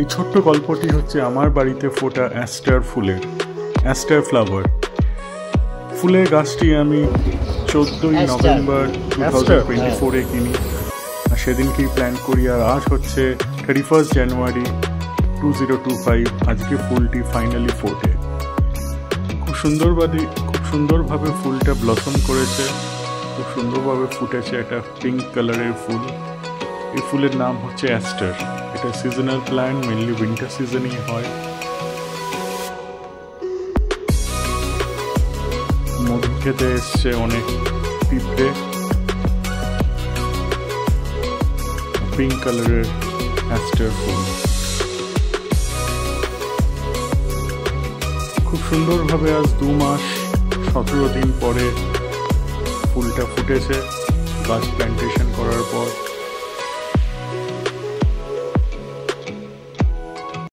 এই ছোট্ট গল্পটি হচ্ছে আমার বাড়িতে ফোটা অ্যাস্টার ফুলের, অ্যাস্টার ফ্লাওয়ার ফুলের গাছটি আমি 14ই নভেম্বর 2024-এ কিনি, আর সেদিনকেই প্ল্যান করি। আর আজ হচ্ছে 31 জানুয়ারি 2025, আজকে ফুলটি ফাইনালি ফোটে। খুব সুন্দরভাবে ফুলটা ব্লসম করেছে, খুব সুন্দরভাবে ফুটেছে। একটা পিঙ্ক কালারের ফুল। এই ফুলের নাম হচ্ছে অ্যাস্টার। এটা সিজনাল প্ল্যান্ট, মেনলি উইন্টার সিজনেই হয়। মধু খেতে এসছে অনেক পিঁপড়ে। পিঙ্ক কালারের অ্যাস্টার ফুল খুব সুন্দরভাবে আজ 2 মাস 17 দিন পরে ফুলটা ফুটেছে গাছ প্ল্যান্টেশন করার পর।